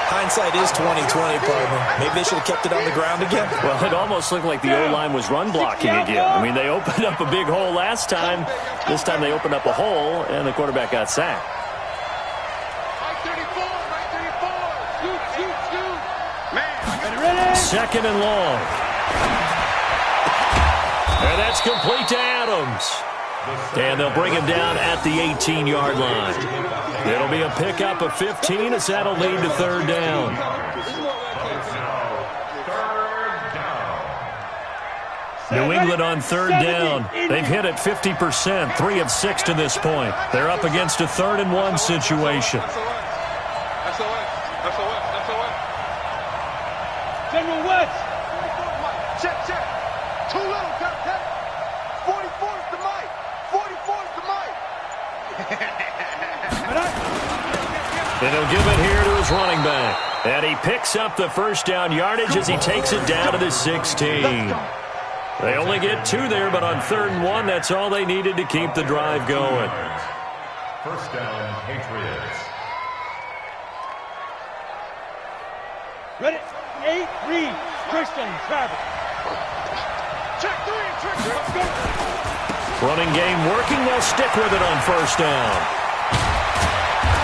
Hindsight is 20/20, partner. Maybe they should have kept it on the ground again. Well, it almost looked like the O-line was run blocking again. I mean, they opened up a big hole last time. This time they opened up a hole, and the quarterback got sacked. Mike 34. Scoot. Man. 2nd and long. And that's complete to Adams. And they'll bring him down at the 18-yard line. It'll be a pickup of 15 as that'll lead to 3rd down. New England on third down. They've hit it 50%, 3 of 6 to this point. They're up against a 3rd and 1 situation. General West. Check. Too little, Captain. 44 is the mic. 44 is the mic. And he'll give it here to his running back. And he picks up the first down yardage as he takes it down to the 16. They only get 2 there, but on 3rd and 1, that's all they needed to keep the drive going. First down, Patriots. Ready? 8, read. Christian, Travis. Check 3, let's go. Running game working. They'll stick with it on first down.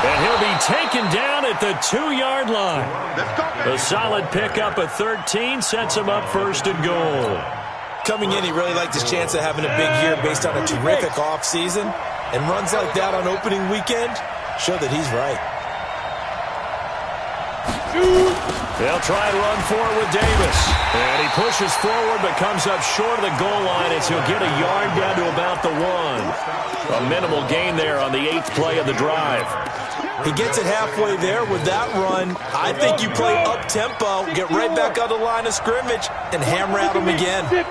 And he'll be taken down at the 2-yard line. A solid pickup of 13 sets him up 1st and goal. Coming in, he really liked his chance of having a big year based on a terrific offseason. And runs like that on opening weekend show that he's right. They'll try and run forward with Davis. And he pushes forward but comes up short of the goal line as he'll get a yard down to about the 1. A minimal gain there on the 8th play of the drive. He gets it halfway there with that run. I think you play up-tempo, get right back on the line of scrimmage, and hammer at him again. On the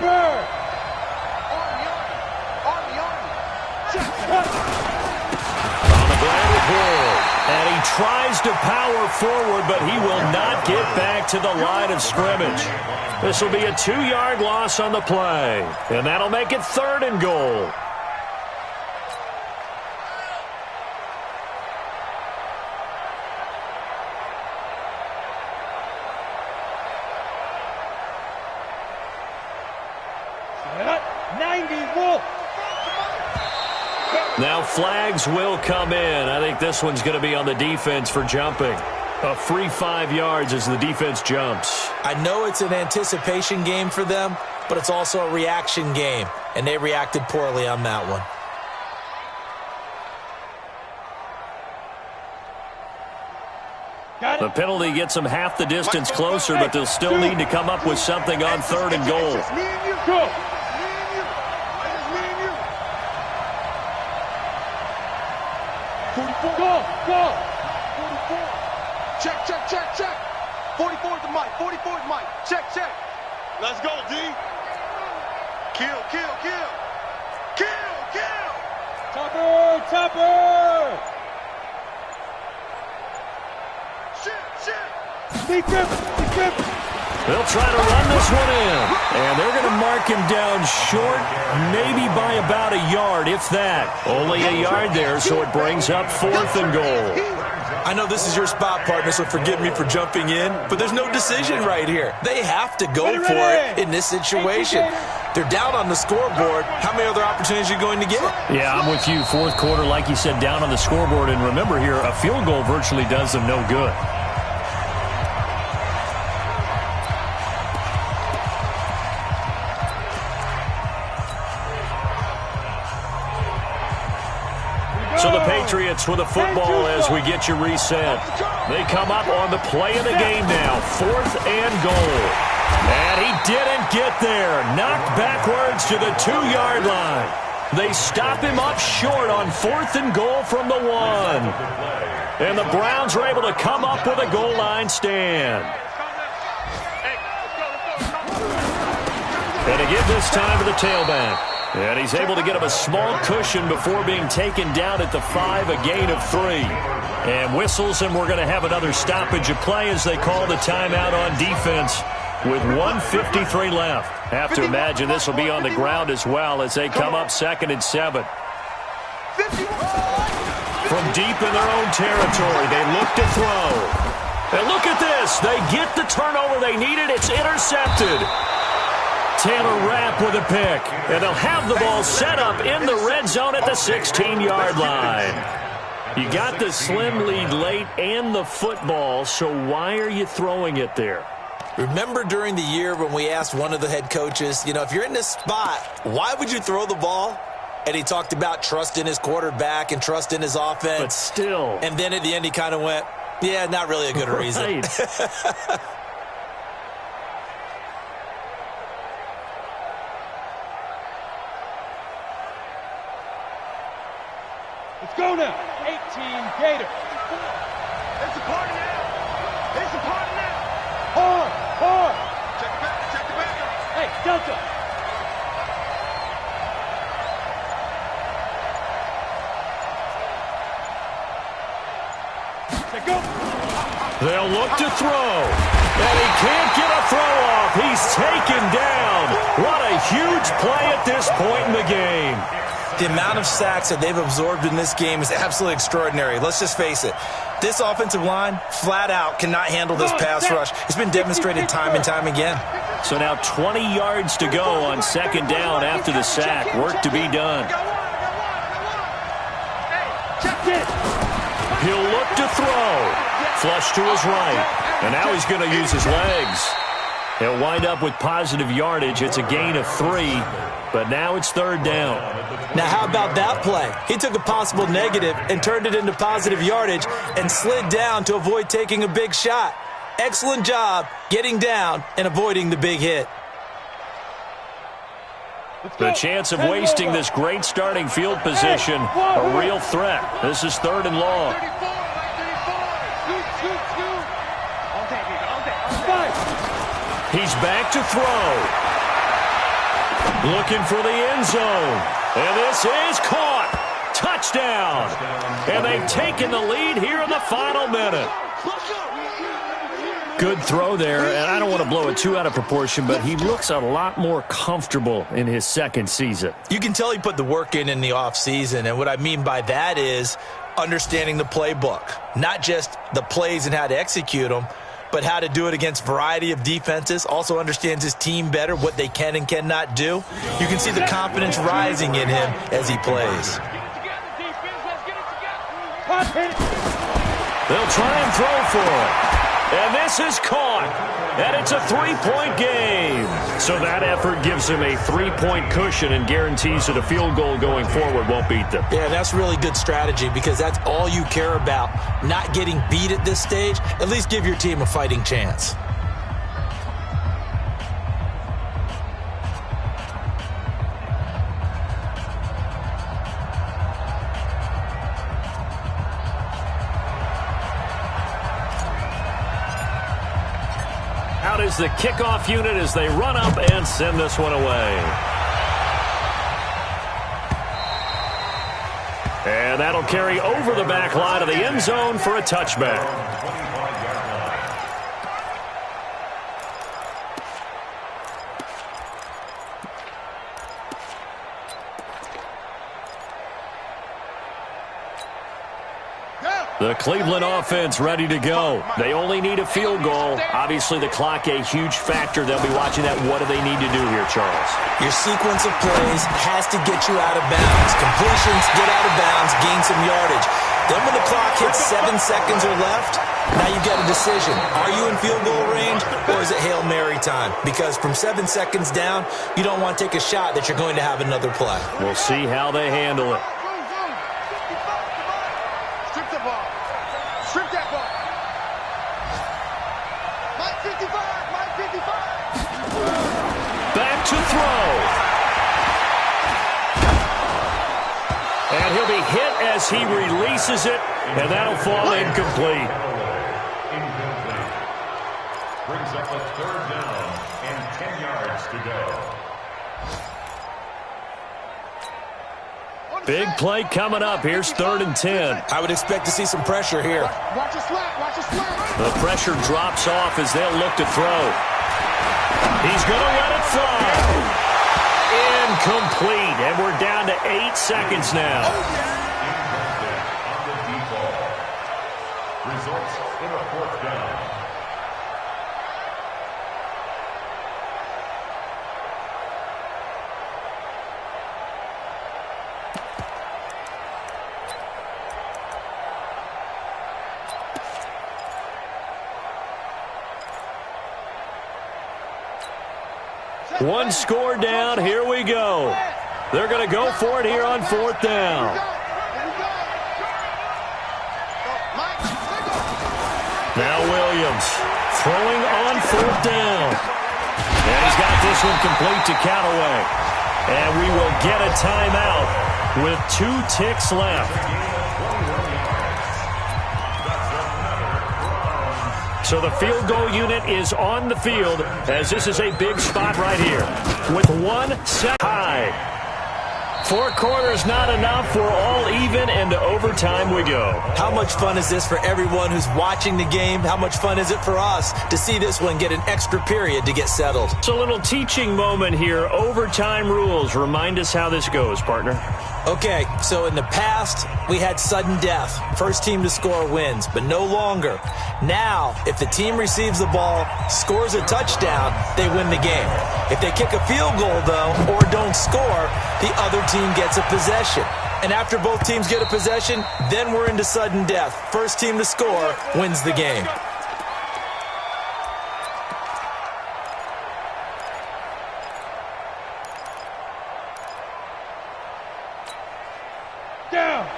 ground with Ward. And he tries to power forward, but he will not get back to the line of scrimmage. This will be a 2-yard loss on the play. And that'll make it 3rd and goal. Now flags will come in. I think this one's going to be on the defense for jumping. A free 5 yards as the defense jumps. I know it's an anticipation game for them, but it's also a reaction game, and they reacted poorly on that one. The penalty gets them half the distance closer, but they'll still need to come up with something on 3rd and goal. Go. Go. 44. Check. 44 is the mic. 44 is the mic. Check. Let's go, D. Kill. Topper. Shit. Deep grip. They'll try to run this one in. And they're going to mark him down short, maybe by about a yard, if that. Only a yard there, so it brings up 4th and goal. I know this is your spot, partner, so forgive me for jumping in, but there's no decision right here. They have to go for it in this situation. They're down on the scoreboard. How many other opportunities are you going to get? Yeah, I'm with you. 4th quarter, like you said, down on the scoreboard. And remember here, a field goal virtually does them no good. So the Patriots with the football as we get you reset. They come up on the play of the game now. 4th and goal. And he didn't get there. Knocked backwards to the 2-yard line. They stop him up short on 4th and goal from the 1. And the Browns are able to come up with a goal line stand. And to give this time to the tailback. And he's able to get him a small cushion before being taken down at the 5, a gain of 3. And whistles, and we're going to have another stoppage of play as they call the timeout on defense with 1:53 left. Have to imagine this will be on the ground as well as they come up 2nd and 7. From deep in their own territory, they look to throw. And look at this. They get the turnover they needed. It's intercepted. Taylor Rapp with a pick. And they'll have the ball set up in the red zone at the 16-yard line. You got the slim lead late and the football, so why are you throwing it there? Remember during the year when we asked one of the head coaches, if you're in this spot, why would you throw the ball? And he talked about trust in his quarterback and trust in his offense. But still. And then at the end he kind of went, yeah, not really a good reason. Let's go now. 18 Gator. It's a party now. It's a party now. Hard, hard. Check the back up. Hey, Delta. Let's go. They'll look to throw. And he can't get a throw off. He's taken down. What a huge play at this point in the game. The amount of sacks that they've absorbed in this game is absolutely extraordinary. Let's just face it. This offensive line, flat out, cannot handle this pass rush. It's been demonstrated time and time again. So now 20 yards to go on second down after the sack. Work to be done. He'll look to throw. Flush to his right. And now he's going to use his legs. He'll wind up with positive yardage. It's a gain of 3, but now it's third down. Now, how about that play? He took a possible negative and turned it into positive yardage and slid down to avoid taking a big shot. Excellent job getting down and avoiding the big hit. The chance of wasting this great starting field position, a real threat. This is third and long. He's back to throw. Looking for the end zone. And this is caught. Touchdown. And they've taken the lead here in the final minute. Good throw there, and I don't want to blow it too out of proportion, but he looks a lot more comfortable in his second season. You can tell he put the work in the offseason, and what I mean by that is understanding the playbook. Not just the plays and how to execute them, but how to do it against a variety of defenses. Also understands his team better, what they can and cannot do. You can see the confidence rising in him as he plays. They'll try and throw for it. And this is caught. And it's a 3-point game. So that effort gives him a 3-point cushion and guarantees that a field goal going forward won't beat them. Yeah, that's really good strategy because that's all you care about. Not getting beat at this stage. At least give your team a fighting chance. Out is the kickoff unit as they run up and send this one away. And that'll carry over the back line of the end zone for a touchback. The Cleveland offense ready to go. They only need a field goal. Obviously, the clock a huge factor. They'll be watching that. What do they need to do here, Charles? Your sequence of plays has to get you out of bounds. Completions, get out of bounds, gain some yardage. Then when the clock hits 7 seconds or left, now you've got a decision. Are you in field goal range or is it Hail Mary time? Because from 7 seconds down, you don't want to take a shot that you're going to have another play. We'll see how they handle it. Strip that ball. Mike 55, Mike 55. Back to throw. And he'll be hit as he releases it, and that'll fall incomplete. Incomplete. Brings up a third down and 10 yards to go. Big play coming up. Here's 3rd and 10. I would expect to see some pressure here. Watch your slap, watch your slap. The pressure drops off as they'll look to throw. He's going to let it fly. Incomplete. And we're down to 8 seconds now. Incomplete on the default. Results in a 4th down. One score down. Here we go. They're going to go for it here on 4th down. Now Williams throwing on 4th down. And he's got this one complete to Callaway. And we will get a timeout with 2 ticks left. So the field goal unit is on the field as this is a big spot right here. With 1 set high. 4 quarters not enough. We're all even, and to overtime we go. How much fun is this for everyone who's watching the game? How much fun is it for us to see this one get an extra period to get settled? It's a little teaching moment here. Overtime rules. Remind us how this goes, partner. Okay, so in the past, we had sudden death. First team to score wins, but no longer. Now, if the team receives the ball, scores a touchdown, they win the game. If they kick a field goal, though, or don't score, the other team gets a possession. And after both teams get a possession, then we're into sudden death. First team to score wins the game.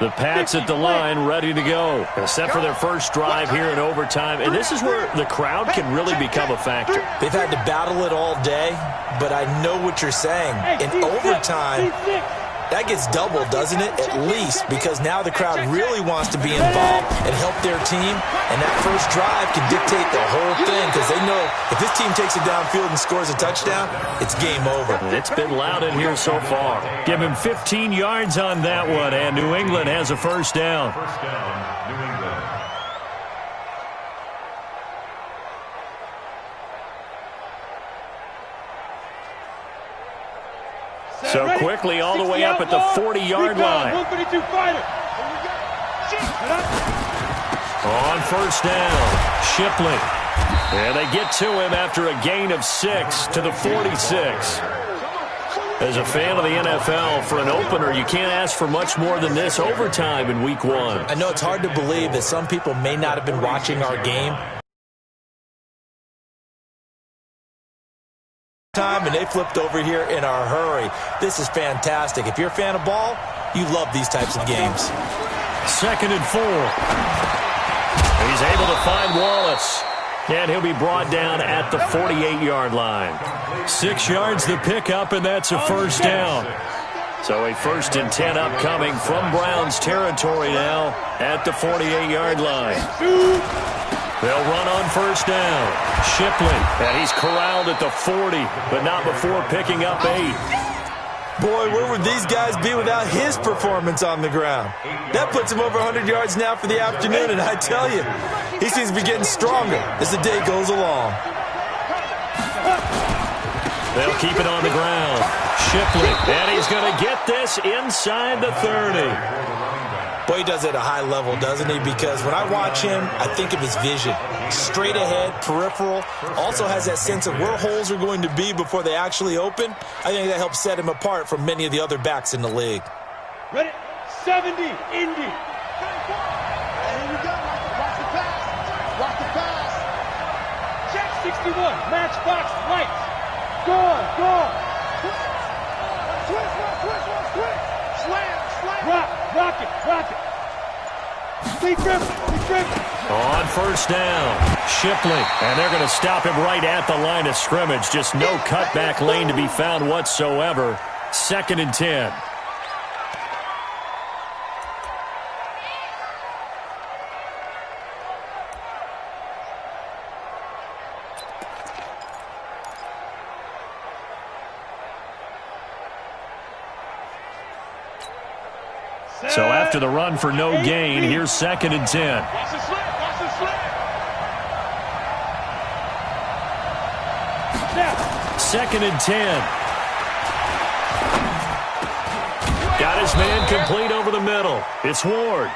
The Pats at the line, ready to go. Set for their first drive here in overtime. And this is where the crowd can really become a factor. They've had to battle it all day, but I know what you're saying. In overtime, that gets doubled, doesn't it? At least, because now the crowd really wants to be involved and help their team. And that first drive can dictate the whole thing because they know if this team takes it downfield and scores a touchdown, it's game over. It's been loud in here so far. Give him 15 yards on that one, and New England has a first down. First down, New England. So quickly all the way up at the 40-yard line. 132 fighter. On first down, Shipley. And they get to him after a gain of 6 to the 46. As a fan of the NFL, for an opener, you can't ask for much more than this overtime in Week 1. I know it's hard to believe that some people may not have been watching our game. And they flipped over here in a hurry. This is fantastic. If you're a fan of ball, you love these types of games. 2nd and 4. He's able to find Wallace. And he'll be brought down at the 48-yard line. 6 yards the pickup, and that's a first down. So a 1st and 10 upcoming from Browns territory now at the 48-yard line. They'll run on first down. Shipley, and he's corralled at the 40, but not before picking up 8. Boy, where would these guys be without his performance on the ground? That puts him over 100 yards now for the afternoon, and I tell you, he seems to be getting stronger as the day goes along. They'll keep it on the ground. Shipley, and he's going to get this inside the 30. Boy, he does it at a high level, doesn't he? Because when I watch him, I think of his vision. Straight ahead, peripheral. Also has that sense of where holes are going to be before they actually open. I think that helps set him apart from many of the other backs in the league. Ready? 70, Indy. Here we go. Watch the pass. Watch the pass. Check 61. Matchbox lights. Gone. Twist. Slam. Rock it. Stay driven. On first down, Shipley, and they're going to stop him right at the line of scrimmage. Just no cutback lane to be found whatsoever. 2nd and 10. So after the run for no gain, here's 2nd and 10. Watch the slip. 2nd and 10. Got his man complete over the middle. It's Ward.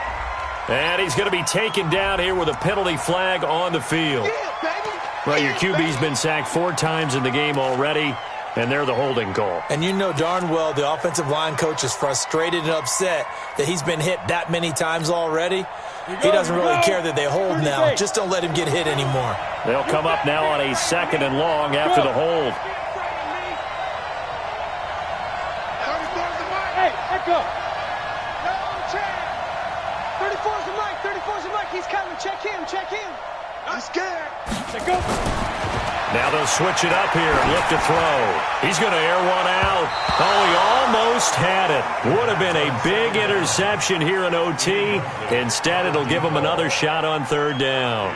And he's going to be taken down here with a penalty flag on the field. Well, your QB's been sacked 4 times in the game already, and they're the holding call. And you know darn well the offensive line coach is frustrated and upset that he's been hit that many times already. He doesn't really care that they hold now. Just don't let him get hit anymore. They'll come up now on a 2nd and long after the hold. Hey, echo. No, check. 34's the mic. He's coming. Check him. I'm scared. Check go. Now they'll switch it up here and look to throw. He's going to air one out. Oh, he almost had it. Would have been a big interception here in OT. Instead, it'll give him another shot on 3rd down.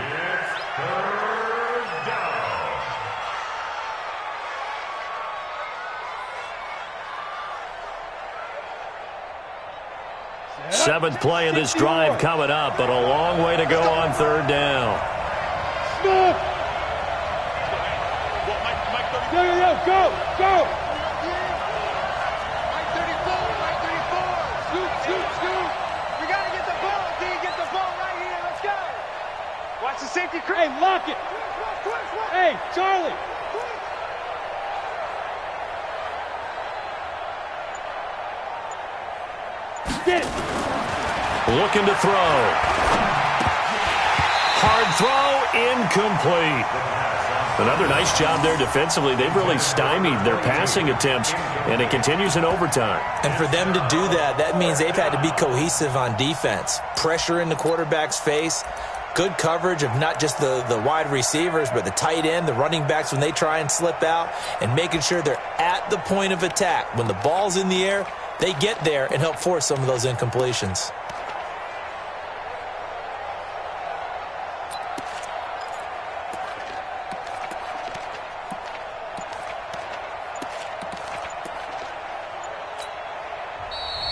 Seventh play of this drive coming up, but a long way to go on third down. Go! Go! Go! Mike 34, Mike 34. Scoot. We got to get the ball, D. Get the ball right here. Let's go. Watch the safety crew. Hey, lock it. Hey, Charlie. Get it. Looking to throw. Hard throw, incomplete. Another nice job there defensively. They've really stymied their passing attempts, and it continues in overtime. And for them to do that, that means they've had to be cohesive on defense. Pressure in the quarterback's face, good coverage of not just the wide receivers, but the tight end, the running backs when they try and slip out, and making sure they're at the point of attack. When the ball's in the air, they get there and help force some of those incompletions.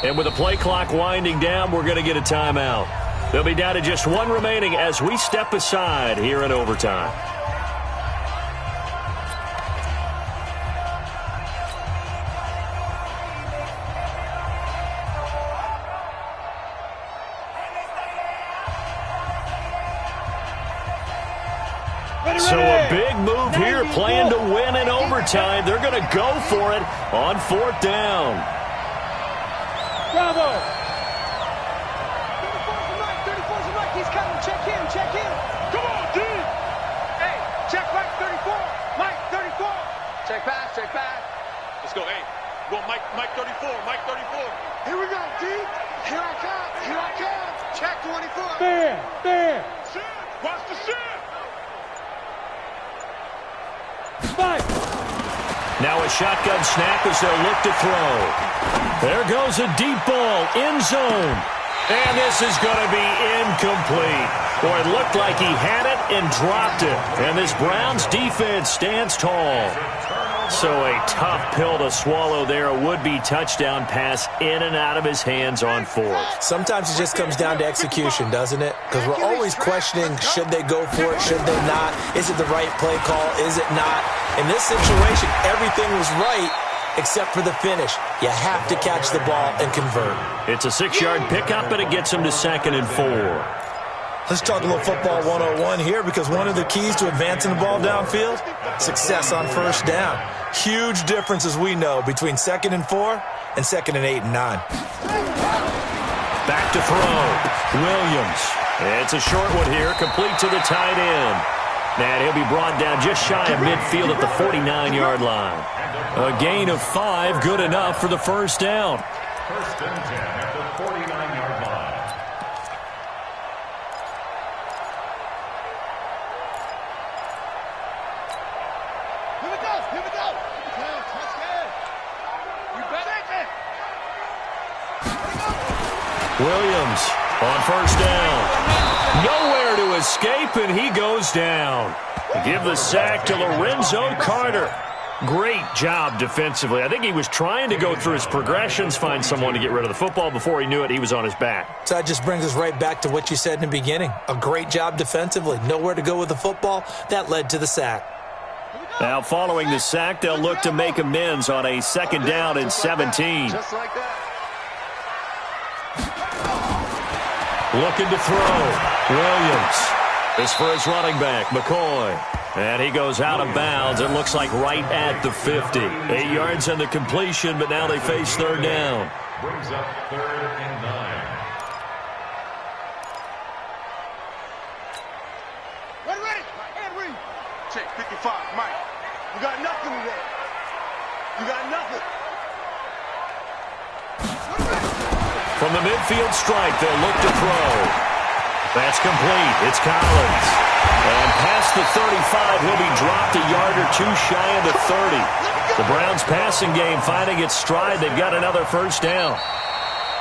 And with the play clock winding down, we're going to get a timeout. They'll be down to just one remaining as we step aside here in overtime. So a big move here, playing to win in overtime. They're going to go for it on fourth down. Bravo! 34 for Mike. He's coming. Check him. Come on, D. Hey, check Mike 34. Mike 34. Check pass. Let's go. Hey, well, Mike 34. Here we go, D. Here I come. Check 24. There. Watch the shit. Spike. Now a shotgun snap as they'll look to throw. There goes a deep ball, end zone. And this is going to be incomplete. Boy, it looked like he had it and dropped it. And this Browns defense stands tall. So a tough pill to swallow there. A would-be touchdown pass in and out of his hands on fourth. Sometimes it just comes down to execution, doesn't it? Because we're always questioning, should they go for it, should they not? Is it the right play call, is it not? In this situation, everything was right except for the finish. You have to catch the ball and convert. It's a 6-yard pickup, and it gets him to 2nd and 4. Let's talk a little football 101 here, because one of the keys to advancing the ball downfield, success on first down. Huge difference, as we know, between 2nd and 4 and 2nd and 8 and 9. Back to throw. Williams. It's a short one here, complete to the tight end. And he'll be brought down just shy of midfield at the 49-yard line. A gain of 5, good enough for the first down. First and 10 at the 49-yard line. Here we go. Touchdown. You bet it. Williams on first down. Nowhere to escape, and he goes down. Give the sack to Lorenzo Carter. Great job defensively. I think he was trying to go through his progressions, find someone to get rid of the football. Before he knew it, he was on his back. So that just brings us right back to what you said in the beginning. A great job defensively. Nowhere to go with the football. That led to the sack. Now, following the sack, they'll look to make amends on a 2nd down and 17. Just like that. Looking to throw. Williams. This for his running back, McCoy. And he goes out of bounds. It looks like right at the 50. 8 yards on the completion, but now they face third down. Brings up 3rd and 9. Ready. And read. Check 55, Mike. You got nothing today. You got nothing. From the midfield stripe, they'll look to throw. That's complete. It's Collins. And past the 35, he'll be dropped a yard or two shy of the 30. The Browns passing game finding its stride. They've got another first down.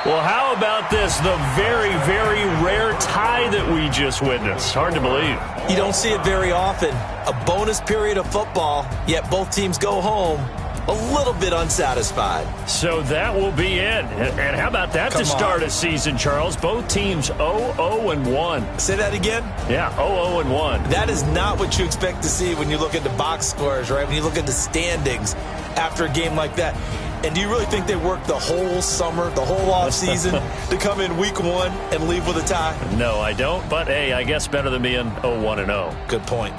Well, how about this? The very, very rare tie that we just witnessed. Hard to believe. You don't see it very often. A bonus period of football, yet both teams go home a little bit unsatisfied. So that will be it. And how about that to start a season, Charles? Both teams 0-0-1. Say that again? Yeah, 0-0-1. That is not what you expect to see when you look at the box scores, right? When you look at the standings after a game like that. And do you really think they worked the whole summer, the whole offseason to come in week 1 and leave with a tie? No, I don't. But, hey, I guess better than being 0-1-0. Good point.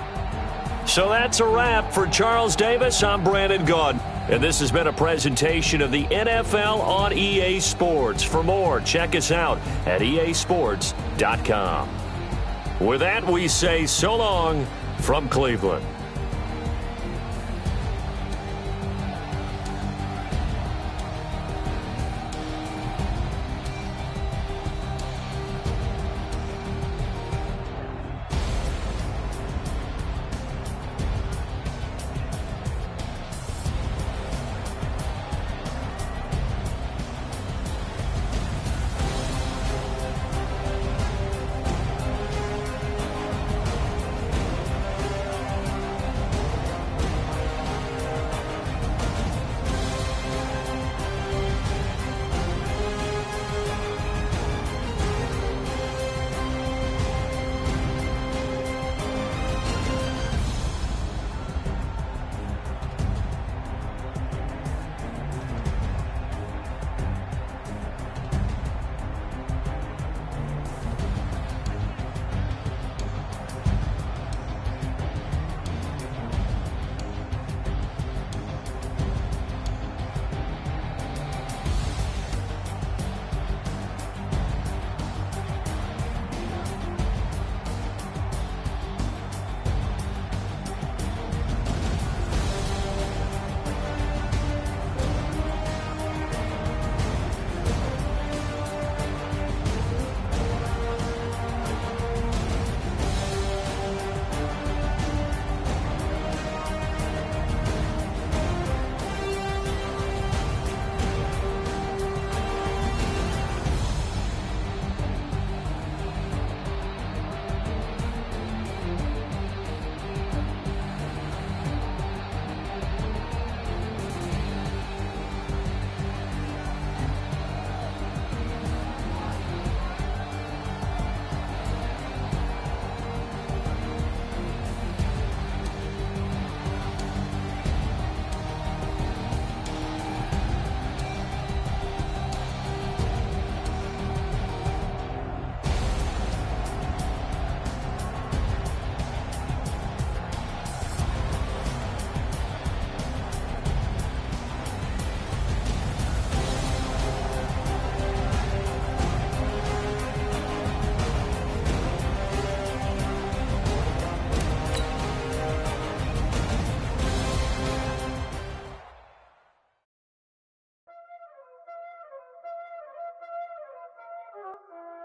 So that's a wrap for Charles Davis. I'm Brandon Gaudin. And this has been a presentation of the NFL on EA Sports. For more, check us out at easports.com. With that, we say so long from Cleveland.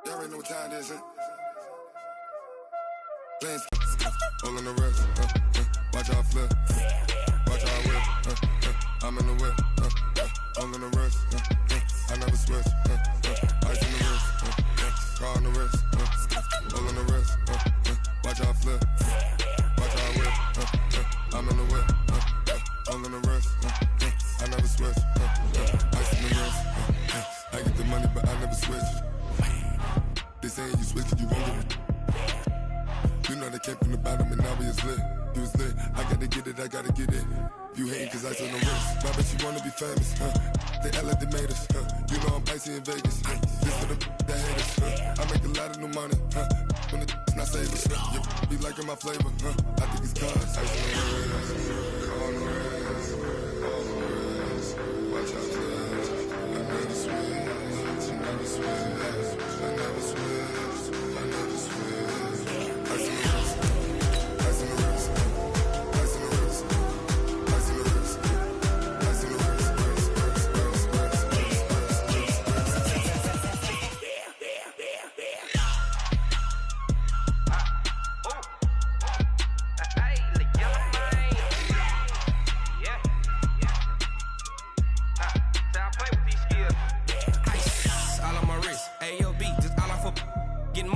Y'all already know what time it is, huh? Playing all on the rest, watch out flip, watch out whip, I'm in the whip, all on the rest, I never switch, ice in the wrist, car on the wrist, all on the wrist, watch out flip, watch out whip, I'm in the whip, all on the wrist, I never switch, ice in the wrist, I get the money but I never switch. They saying you switch it, you won't get it. You know they came from the bottom and now we is lit. You was lit, I gotta get it, I gotta get it. You hating cause I took no risk. I bet you wanna be famous, They act like they made us, You know I'm icy in Vegas, This for the that hate us, I make a lot of new money, When it's not savers, You be liking my flavor, I think it's cause ice on the wrist, on the wrist, on the wrist. Watch out for this, I never switch, I never switch. I never switch, I never switch. Ice in the wrist, ice in the wrist, ice in the wrist, ice in the wrist, ice in the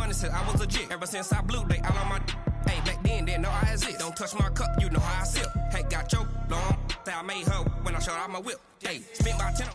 wrist, I was legit. Ever since I blew, they all on my. Hey, back then, didn't know I exist. Don't touch my cup, you know how I sip. Hey, got your long. that I made her when I showed out my whip. Hey, spent my 10